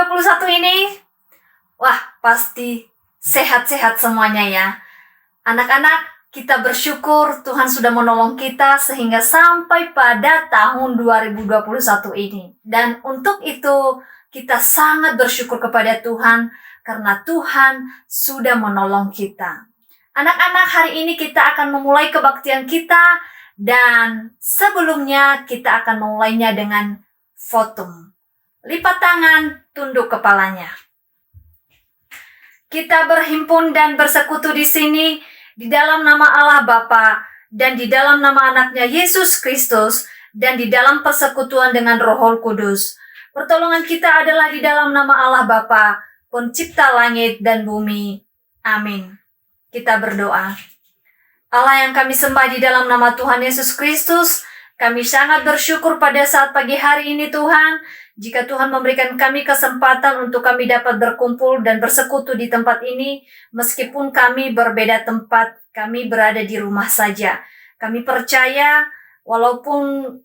2021 ini? Wah, pasti sehat-sehat semuanya ya. Anak-anak, kita bersyukur Tuhan sudah menolong kita sehingga sampai pada tahun 2021 ini. Dan untuk itu, kita sangat bersyukur kepada Tuhan karena Tuhan sudah menolong kita. Anak-anak, hari ini kita akan memulai kebaktian kita dan sebelumnya kita akan memulainya dengan votum. Lipat tangan, tunduk kepalanya. Kita berhimpun dan bersekutu di sini di dalam nama Allah Bapa dan di dalam nama anaknya Yesus Kristus dan di dalam persekutuan dengan Roh Kudus. Pertolongan kita adalah di dalam nama Allah Bapa, pencipta langit dan bumi. Amin. Kita berdoa. Allah yang kami sembah di dalam nama Tuhan Yesus Kristus, kami sangat bersyukur pada saat pagi hari ini Tuhan, jika Tuhan memberikan kami kesempatan untuk kami dapat berkumpul dan bersekutu di tempat ini, meskipun kami berbeda tempat, kami berada di rumah saja. Kami percaya, walaupun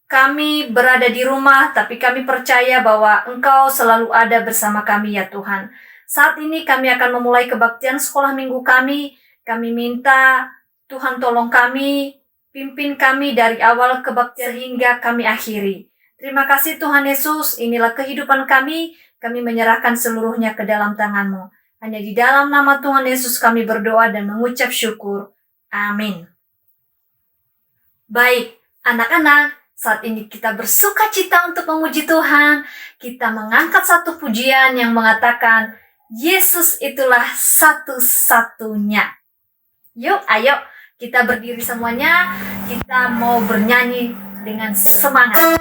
kami berada di rumah, tapi kami percaya bahwa Engkau selalu ada bersama kami ya Tuhan. Saat ini kami akan memulai kebaktian sekolah minggu kami. Kami minta Tuhan tolong kami, pimpin kami dari awal kebaktian hingga kami akhiri. Terima kasih Tuhan Yesus, inilah kehidupan kami menyerahkan seluruhnya ke dalam tangan-Mu. Hanya di dalam nama Tuhan Yesus kami berdoa dan mengucap syukur. Amin. Baik, anak-anak, saat ini kita bersuka cita untuk memuji Tuhan. Kita mengangkat satu pujian yang mengatakan, Yesus itulah satu-satunya. Yuk, ayo kita berdiri semuanya. Kita mau bernyanyi dengan semangat.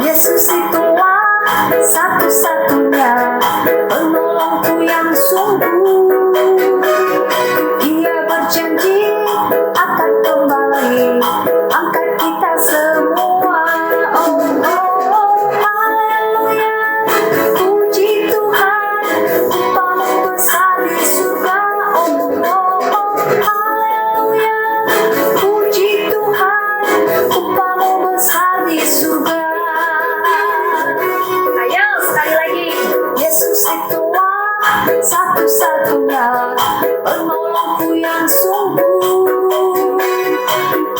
Yesus itulah satu-satunya penolongku yang sungguh. Ia berjanji akan kembali angkat kita semua. Oh, oh, haleluya, puji Tuhan, upamu besar di surga. Oh, oh, oh, haleluya, puji Tuhan, upamu besar di surga. Ayo, sekali lagi. Yesus itulah satu-satunya penolongku yang sungguh.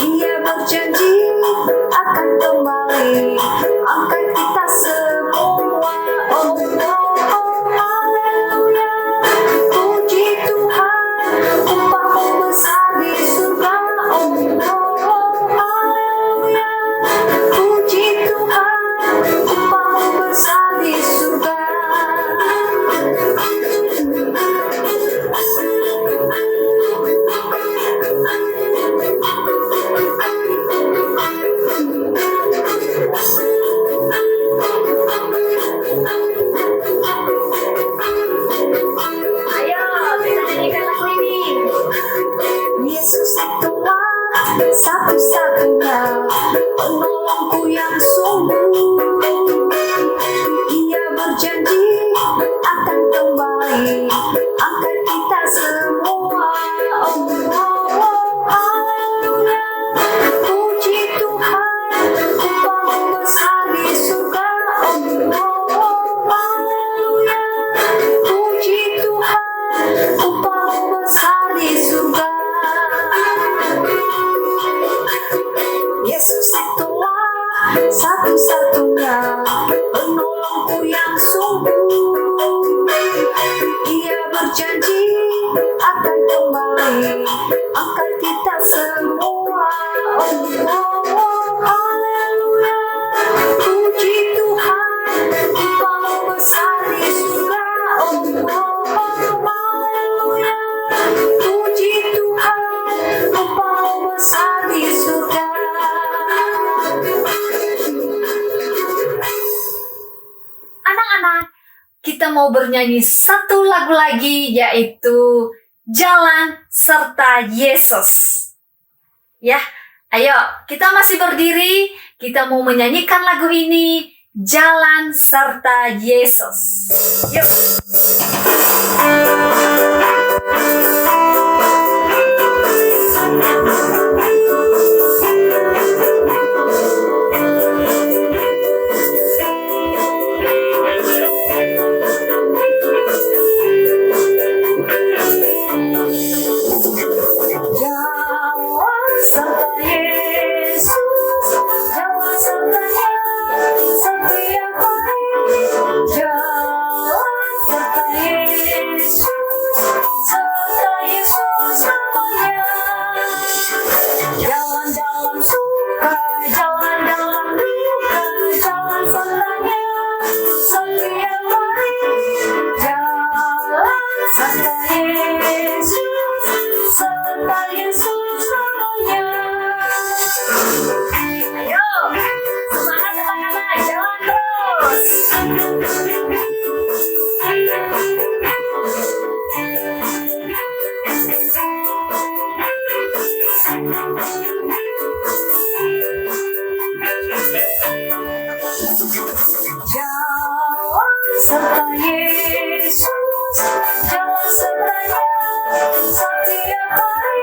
Ia berjanji akan kembali angkat kita semua. Oh, oh, oh, haleluya, puji Tuhan, upamu besar di surga. Oh, oh, oh, haleluya, puji Tuhan, upamu besar di surga. Ayo, kita nyanyikan lagu ini. Yesus itulah satu-satunya penolongku yang sungguh. Ia berjanji akan kembali angkat kita semua. Oh, oh, oh, haleluya, puji Tuhan, upamu besar di surga. Oh, oh, oh, haleluya, puji Tuhan, upamu besar di surga. Yesus itulah satu-satunya penolongku yang sungguh. Ia berjanji akan kembali angkat kita semua. Oh, oh, oh, haleluya, puji Tuhan, upamu besar di surga. Oh, oh, oh, haleluya, puji Tuhan, upamu besar di surga. Anak-anak, kita mau bernyanyi satu lagu lagi, yaitu Jalan Serta Yesus. Ya, Ayo, kita masih berdiri. Kita mau menyanyikan lagu ini, Jalan Serta Yesus. Yuk. Jalan serta Yesus, jalan sertanya setiap hari. Jalan serta Yesus, serta Yesus namanya. Jalan dalam suka, jalan dalam duka, jalan sertanya setiap hari. Jalan serta Yesus, serta Yesus namanya. Ayo, semangat anak-anak, jalan terus. Jalan serta Yesus, jalan sertanya setiap hari.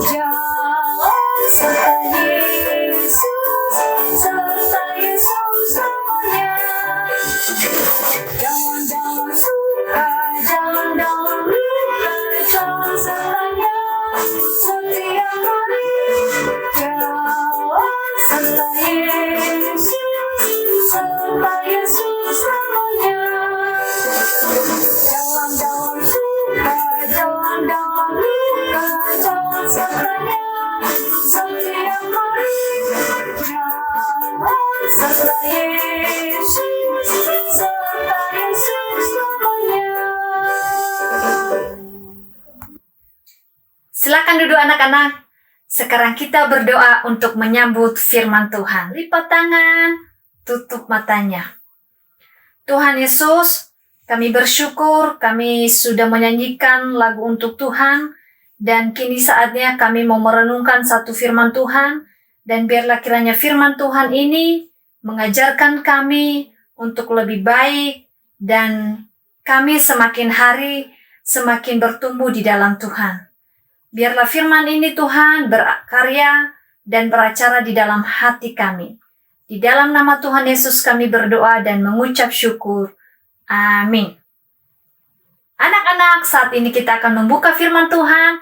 Jalan serta Yesus, serta Yesus namanya. Jalan dalam suka, jalan dalam duka, jalan sertanya setiap hari. Jalan serta Yesus, serta Yesus namanya. Jalan dalam suka, jalan dalam duka, jalan sertanya setiap hari. Jalan serta Yesus, serta Yesus namanya. Silakan duduk anak-anak. Sekarang kita berdoa untuk menyambut firman Tuhan. Lipat tangan, tutup matanya. Tuhan Yesus, kami bersyukur kami sudah menyanyikan lagu untuk Tuhan, dan kini saatnya kami mau merenungkan satu firman Tuhan, dan biarlah kiranya firman Tuhan ini mengajarkan kami untuk lebih baik, dan kami semakin hari semakin bertumbuh di dalam Tuhan. Biarlah firman ini Tuhan berkarya dan beracara di dalam hati kami. Di dalam nama Tuhan Yesus kami berdoa dan mengucap syukur. Amin. Anak-anak, saat ini kita akan membuka firman Tuhan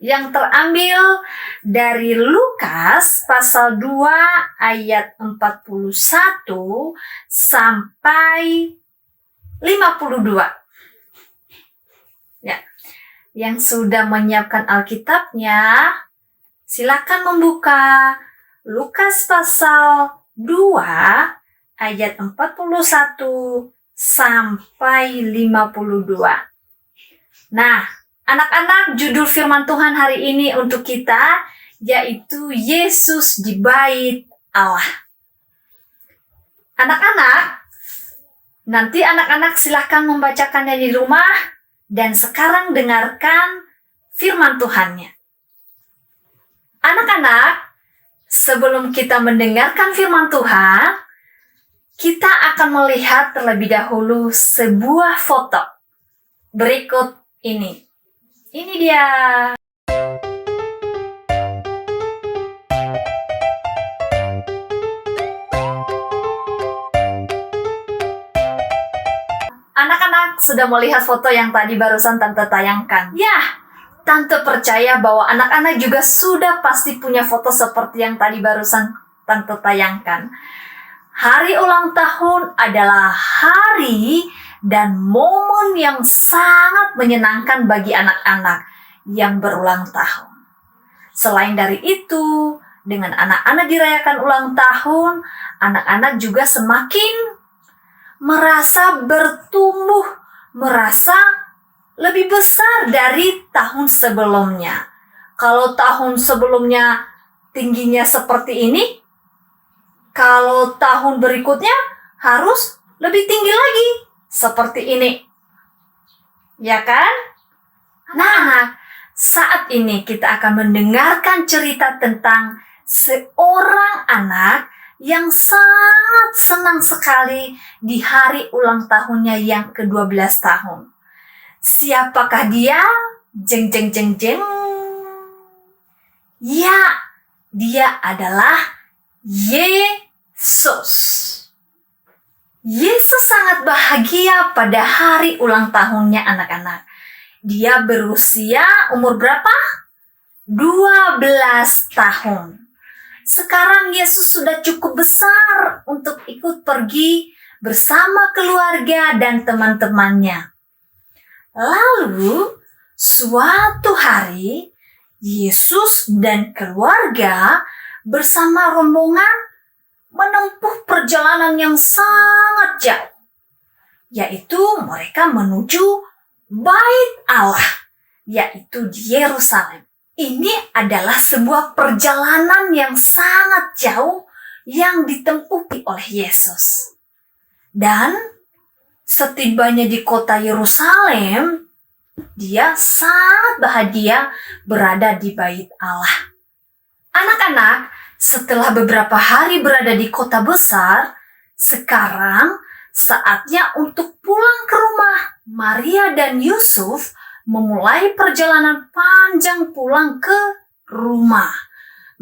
yang terambil dari Lukas pasal 2 ayat 41 sampai 52. Ya. Yang sudah menyiapkan Alkitabnya, silakan membuka Lukas pasal 2 ayat 41 sampai 52. Nah, anak-anak, judul firman Tuhan hari ini untuk kita yaitu Yesus di Bait Allah. Anak-anak, nanti anak-anak silakan membacakannya di rumah. Dan sekarang dengarkan firman Tuhannya. Anak-anak, sebelum kita mendengarkan firman Tuhan, kita akan melihat terlebih dahulu sebuah foto. Berikut ini. Ini dia. Anak-anak sudah melihat foto yang tadi barusan Tante tayangkan. Ya, Tante percaya bahwa anak-anak juga sudah pasti punya foto seperti yang tadi barusan Tante tayangkan. Hari ulang tahun adalah hari dan momen yang sangat menyenangkan bagi anak-anak yang berulang tahun. Selain dari itu, dengan anak-anak dirayakan ulang tahun, anak-anak juga semakin merasa bertumbuh, merasa lebih besar dari tahun sebelumnya. Kalau tahun sebelumnya tingginya seperti ini, kalau tahun berikutnya harus lebih tinggi lagi, seperti ini. Ya kan? Nah, saat ini kita akan mendengarkan cerita tentang seorang anak yang sangat senang sekali di hari ulang tahunnya yang ke-12 tahun. Siapakah dia? Jeng jeng jeng jeng. Ya, dia adalah Yesus. Yesus sangat bahagia pada hari ulang tahunnya anak-anak. Dia berusia umur berapa? 12 tahun. Sekarang Yesus sudah cukup besar untuk ikut pergi bersama keluarga dan teman-temannya. Lalu, suatu hari, Yesus dan keluarga bersama rombongan menempuh perjalanan yang sangat jauh, yaitu mereka menuju Bait Allah, yaitu di Yerusalem. Ini adalah sebuah perjalanan yang sangat jauh yang ditempuh oleh Yesus. Dan setibanya di kota Yerusalem, dia sangat bahagia berada di Bait Allah. Anak-anak, setelah beberapa hari berada di kota besar, sekarang saatnya untuk pulang ke rumah. Maria dan Yusuf memulai perjalanan panjang pulang ke rumah.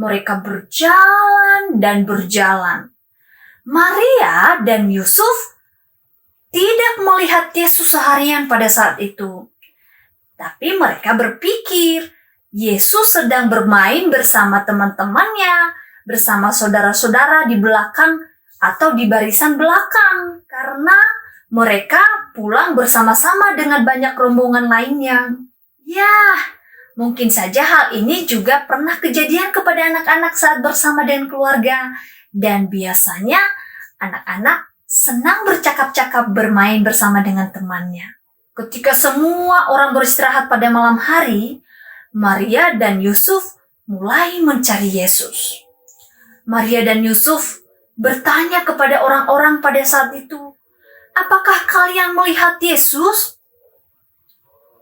Mereka berjalan dan berjalan. Maria dan Yusuf tidak melihat Yesus seharian pada saat itu. Tapi mereka berpikir Yesus sedang bermain bersama teman-temannya, bersama saudara-saudara di belakang atau di barisan belakang. Karena mereka pulang bersama-sama dengan banyak rombongan lainnya. Ya, mungkin saja hal ini juga pernah kejadian kepada anak-anak saat bersama dengan keluarga. Dan biasanya anak-anak senang bercakap-cakap bermain bersama dengan temannya. Ketika semua orang beristirahat pada malam hari, Maria dan Yusuf mulai mencari Yesus. Maria dan Yusuf bertanya kepada orang-orang pada saat itu, "Apakah kalian melihat Yesus?"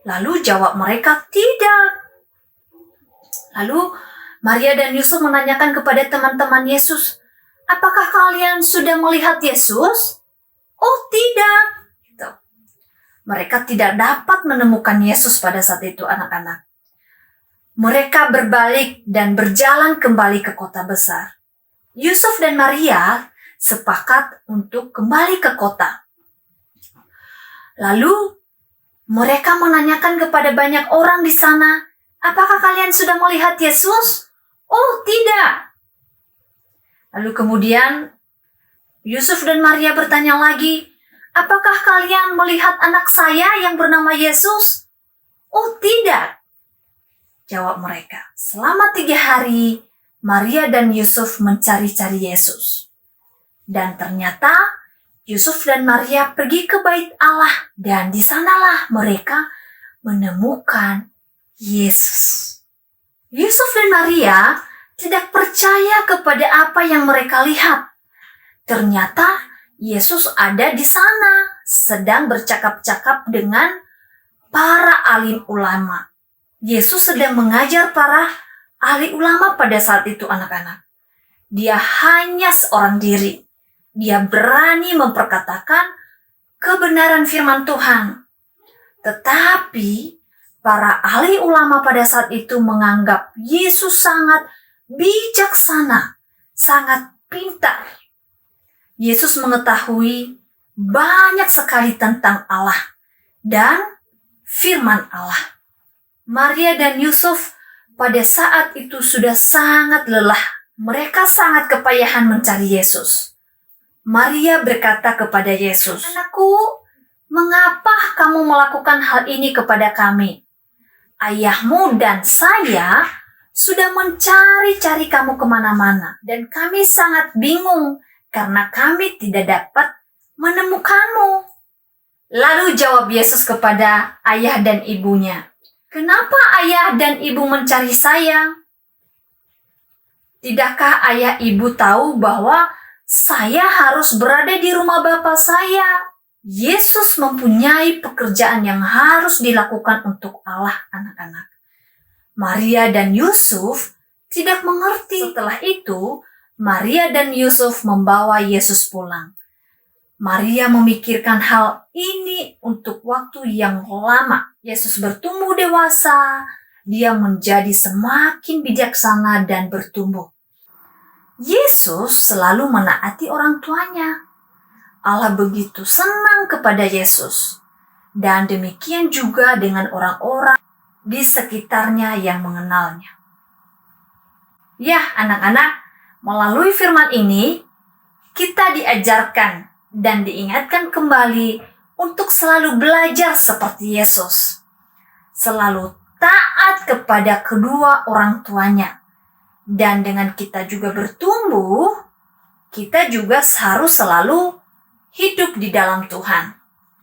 Lalu jawab mereka, "Tidak." Lalu Maria dan Yusuf menanyakan kepada teman-teman Yesus, "Apakah kalian sudah melihat Yesus?" "Oh, tidak." Gitu. Mereka tidak dapat menemukan Yesus pada saat itu, anak-anak. Mereka berbalik dan berjalan kembali ke kota besar. Yusuf dan Maria sepakat untuk kembali ke kota. Lalu mereka menanyakan kepada banyak orang di sana, "Apakah kalian sudah melihat Yesus?" "Oh, tidak." Lalu kemudian Yusuf dan Maria bertanya lagi, "Apakah kalian melihat anak saya yang bernama Yesus?" "Oh, tidak." Jawab mereka. Selama 3 hari, Maria dan Yusuf mencari-cari Yesus. Dan ternyata Yusuf dan Maria pergi ke Bait Allah, dan di sanalah mereka menemukan Yesus. Yusuf dan Maria tidak percaya kepada apa yang mereka lihat. Ternyata Yesus ada di sana, sedang bercakap-cakap dengan para alim ulama. Yesus sedang mengajar para ahli ulama pada saat itu, anak-anak. Dia hanya seorang diri. Dia berani memperkatakan kebenaran firman Tuhan. Tetapi para ahli ulama pada saat itu menganggap Yesus sangat bijaksana, sangat pintar. Yesus mengetahui banyak sekali tentang Allah dan firman Allah. Maria dan Yusuf pada saat itu sudah sangat lelah. Mereka sangat kepayahan mencari Yesus. Maria berkata kepada Yesus, "Anakku, mengapa kamu melakukan hal ini kepada kami? Ayahmu dan saya sudah mencari-cari kamu kemana-mana, dan kami sangat bingung karena kami tidak dapat menemukanmu." Lalu jawab Yesus kepada ayah dan ibunya, "Kenapa ayah dan ibu mencari saya? Tidakkah ayah ibu tahu bahwa saya harus berada di rumah Bapa saya?" Yesus mempunyai pekerjaan yang harus dilakukan untuk Allah, anak-anak. Maria dan Yusuf tidak mengerti. Setelah itu, Maria dan Yusuf membawa Yesus pulang. Maria memikirkan hal ini untuk waktu yang lama. Yesus bertumbuh dewasa, dia menjadi semakin bijaksana dan bertumbuh. Yesus selalu menaati orang tuanya. Allah begitu senang kepada Yesus. Dan demikian juga dengan orang-orang di sekitarnya yang mengenalnya. Ya, anak-anak, melalui firman ini, kita diajarkan dan diingatkan kembali untuk selalu belajar seperti Yesus. Selalu taat kepada kedua orang tuanya. Dan dengan kita juga bertumbuh, kita juga harus selalu hidup di dalam Tuhan.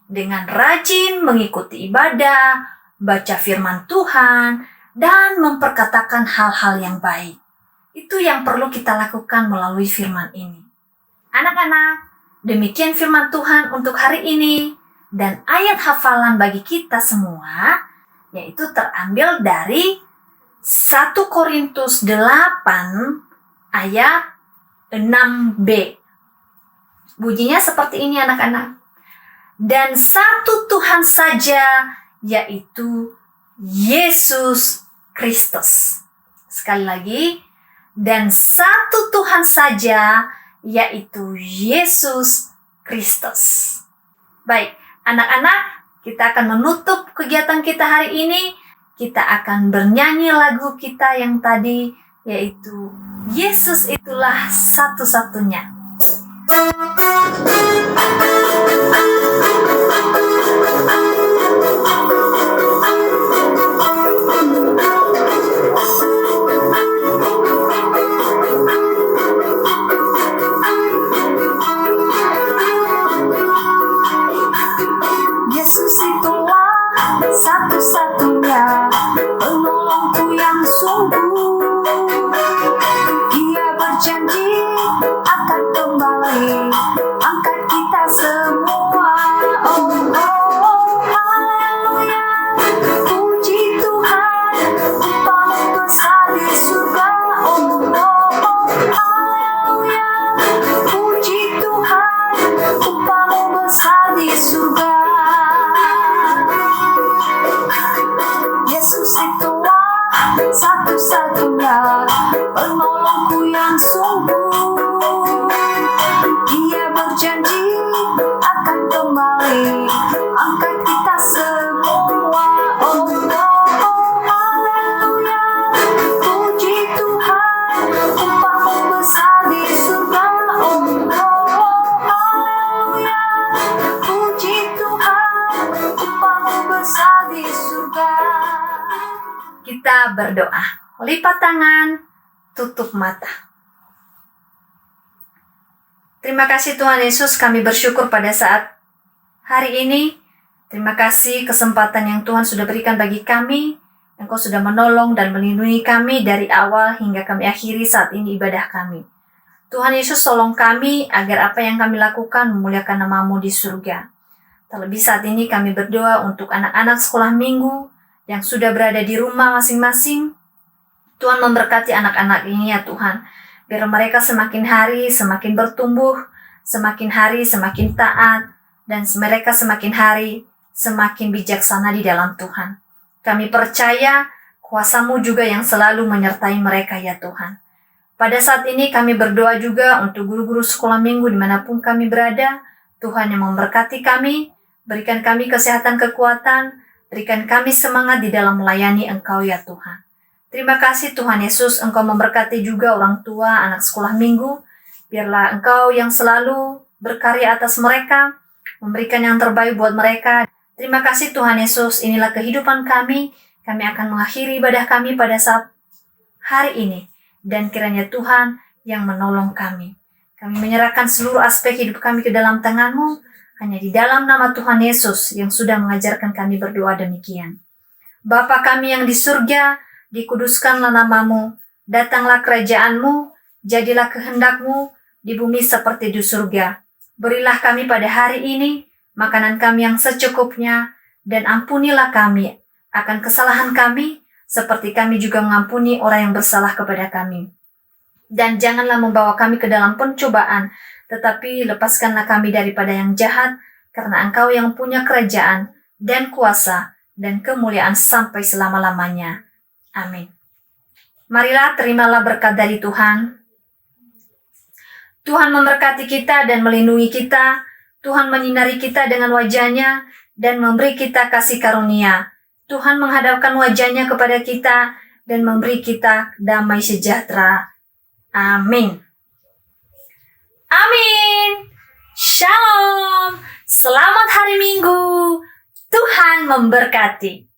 Dengan rajin mengikuti ibadah, baca firman Tuhan, dan memperkatakan hal-hal yang baik. Itu yang perlu kita lakukan melalui firman ini. Anak-anak, demikian firman Tuhan untuk hari ini. Dan ayat hafalan bagi kita semua, yaitu terambil dari 1 Korintus 8 ayat 6b. Bunyinya seperti ini anak-anak. Dan satu Tuhan saja, yaitu Yesus Kristus. Sekali lagi, dan satu Tuhan saja, yaitu Yesus Kristus. Baik, anak-anak, kita akan menutup kegiatan kita hari ini. Kita akan bernyanyi lagu kita yang tadi, yaitu Yesus itulah satu-satunya. Yesus itulah satu-satunya penolongku yang sungguh. Dia berjanji akan kembali angkat kita semua. Oh, oh, haleluya, puji Tuhan, Upamu besar di surga. Oh, oh, haleluya, puji Tuhan, Upamu besar di surga. Yesus itulah satu-satunya penolongku yang sungguh. Dia berjanji akan kembali angkat kita semua. Oh, oh, haleluya, puji Tuhan, Upamu besar di surga. Oh, oh, haleluya, puji Tuhan, Upamu besar di surga. Kita berdoa. Lipat tangan, tutup mata. Terima kasih Tuhan Yesus, kami bersyukur pada saat hari ini. Terima kasih kesempatan yang Tuhan sudah berikan bagi kami. Engkau sudah menolong dan melindungi kami dari awal hingga kami akhiri saat ini ibadah kami. Tuhan Yesus, tolong kami agar apa yang kami lakukan memuliakan nama-Mu di surga. Terlebih saat ini kami berdoa untuk anak-anak sekolah minggu yang sudah berada di rumah masing-masing. Tuhan memberkati anak-anak ini ya Tuhan. Biar mereka semakin hari semakin bertumbuh, semakin hari semakin taat, dan mereka semakin hari semakin bijaksana di dalam Tuhan. Kami percaya kuasa-Mu juga yang selalu menyertai mereka ya Tuhan. Pada saat ini kami berdoa juga untuk guru-guru sekolah minggu dimanapun kami berada. Tuhan yang memberkati kami, berikan kami kesehatan kekuatan, berikan kami semangat di dalam melayani Engkau ya Tuhan. Terima kasih Tuhan Yesus, Engkau memberkati juga orang tua, anak sekolah minggu. Biarlah Engkau yang selalu berkarya atas mereka, memberikan yang terbaik buat mereka. Terima kasih Tuhan Yesus, inilah kehidupan kami. Kami akan mengakhiri ibadah kami pada saat hari ini. Dan kiranya Tuhan yang menolong kami. Kami menyerahkan seluruh aspek hidup kami ke dalam tangan-Mu. Hanya di dalam nama Tuhan Yesus yang sudah mengajarkan kami berdoa demikian. Bapa kami yang di surga, dikuduskanlah nama-Mu, datanglah kerajaan-Mu, jadilah kehendak-Mu di bumi seperti di surga. Berilah kami pada hari ini makanan kami yang secukupnya, dan ampunilah kami akan kesalahan kami, seperti kami juga mengampuni orang yang bersalah kepada kami. Dan janganlah membawa kami ke dalam pencobaan, tetapi lepaskanlah kami daripada yang jahat, karena Engkau yang punya kerajaan dan kuasa dan kemuliaan sampai selama-lamanya. Amin. Marilah terimalah berkat dari Tuhan. Tuhan memberkati kita dan melindungi kita. Tuhan menyinari kita dengan wajah-Nya dan memberi kita kasih karunia. Tuhan menghadapkan wajah-Nya kepada kita dan memberi kita damai sejahtera. Amin. Amin. Shalom. Selamat hari Minggu. Tuhan memberkati.